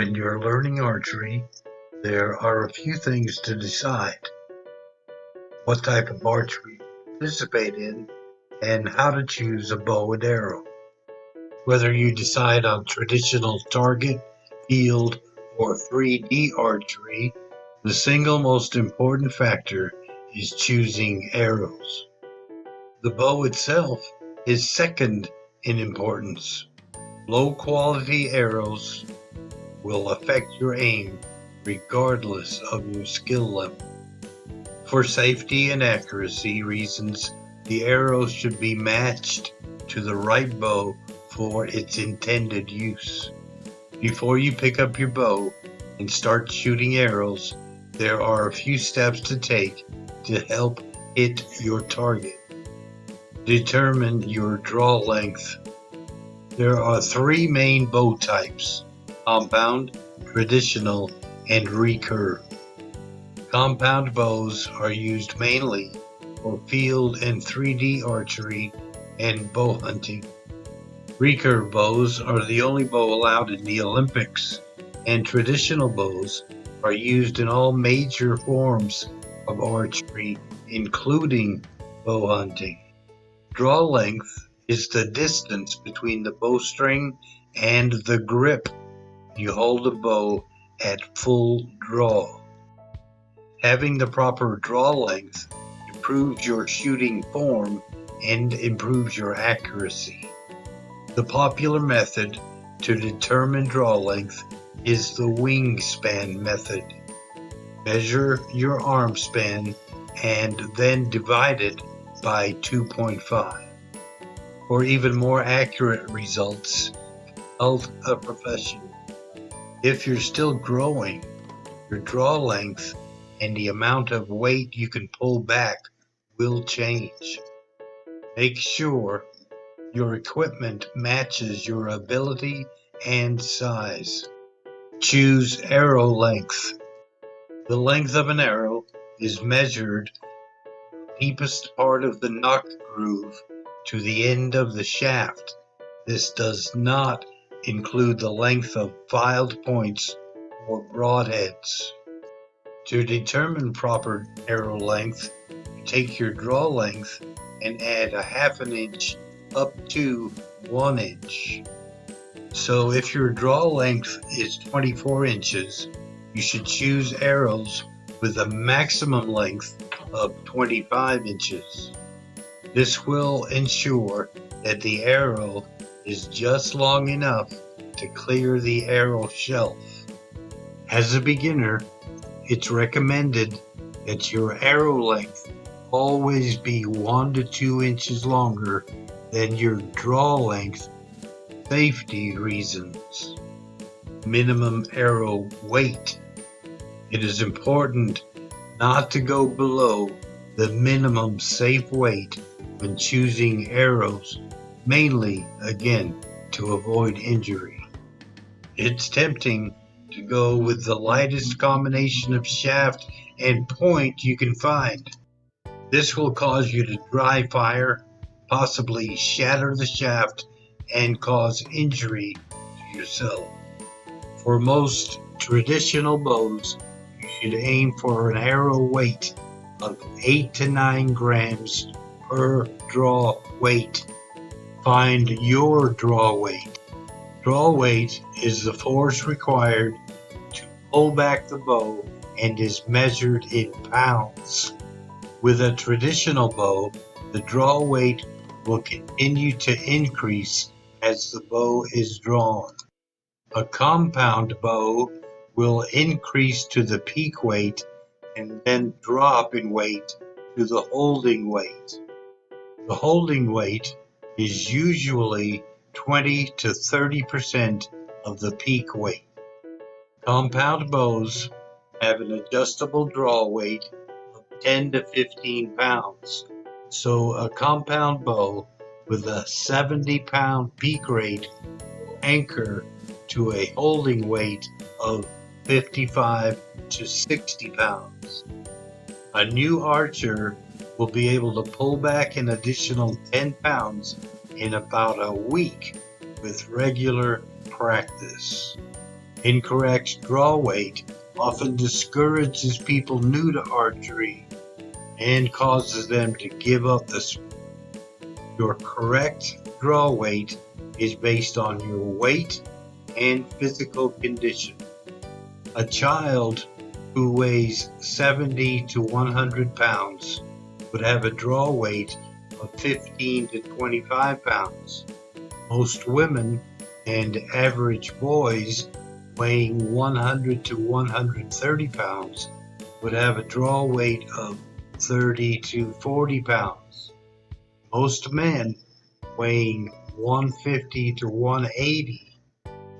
When you're learning archery, there are a few things to decide: what type of archery to participate in, and how to choose a bow and arrow. Whether you decide on traditional target, field, or 3D archery, the single most important factor is choosing arrows. The bow itself is second in importance. Low quality arrows will affect your aim regardless of your skill level. For safety and accuracy reasons, the arrows should be matched to the right bow for its intended use. Before you pick up your bow and start shooting arrows, there are a few steps to take to help hit your target. Determine your draw length. There are three main bow types: compound, traditional, and recurve. Compound bows are used mainly for field and 3D archery and bow hunting. Recurve bows are the only bow allowed in the Olympics, and traditional bows are used in all major forms of archery, including bow hunting. Draw length is the distance between the bowstring and the grip you hold the bow at full draw. Having the proper draw length improves your shooting form and improves your accuracy. The popular method to determine draw length is the wingspan method. Measure your arm span and then divide it by 2.5. For even more accurate results, consult a professional. If you're still growing, your draw length and the amount of weight you can pull back will change. Make sure your equipment matches your ability and size. Choose arrow length. The length of an arrow is measured from the deepest part of the nock groove to the end of the shaft. This does not include the length of filed points or broadheads. To determine proper arrow length, you take your draw length and add a half an inch up to 1 inch. So if your draw length is 24 inches, you should choose arrows with a maximum length of 25 inches. This will ensure that the arrow is just long enough to clear the arrow shelf. As a beginner, it's recommended that your arrow length always be 1 to 2 inches longer than your draw length for safety reasons. Minimum arrow weight. It is important not to go below the minimum safe weight when choosing arrows, mainly, again, to avoid injury. It's tempting to go with the lightest combination of shaft and point you can find. This will cause you to dry fire, possibly shatter the shaft, and cause injury to yourself. For most traditional bows, you should aim for an arrow weight of 8 to 9 grams per draw weight. Find your draw weight. Draw weight is the force required to pull back the bow and is measured in pounds. With a traditional bow, the draw weight will continue to increase as the bow is drawn. A compound bow will increase to the peak weight and then drop in weight to the holding weight. The holding weight is usually 20 to 30% of the peak weight. Compound bows have an adjustable draw weight of 10 to 15 pounds, so a compound bow with a 70-pound peak rate will anchor to a holding weight of 55 to 60 pounds. A new archer will be able to pull back an additional 10 pounds in about a week with regular practice. Incorrect draw weight often discourages people new to archery and causes them to give up the sport. Your correct draw weight is based on your weight and physical condition. A child who weighs 70 to 100 pounds would have a draw weight of 15 to 25 pounds. Most women and average boys weighing 100 to 130 pounds would have a draw weight of 30 to 40 pounds. Most men weighing 150 to 180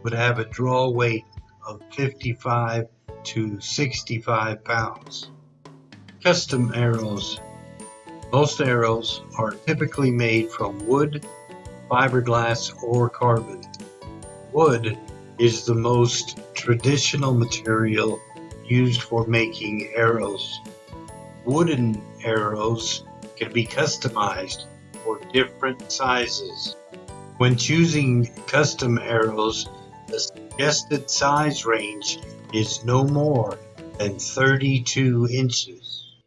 would have a draw weight of 55 to 65 pounds. Custom arrows. Most arrows are typically made from wood, fiberglass, or carbon. Wood is the most traditional material used for making arrows. Wooden arrows can be customized for different sizes. When choosing custom arrows, the suggested size range is no more than 32 inches.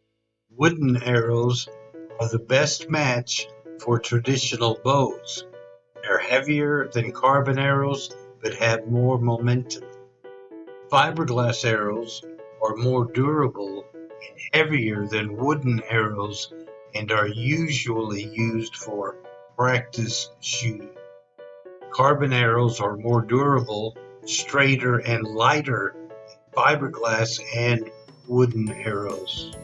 Wooden arrows are the best match for traditional bows. They're heavier than carbon arrows but have more momentum. Fiberglass arrows are more durable and heavier than wooden arrows and are usually used for practice shooting. Carbon arrows are more durable, straighter, and lighter than fiberglass and wooden arrows.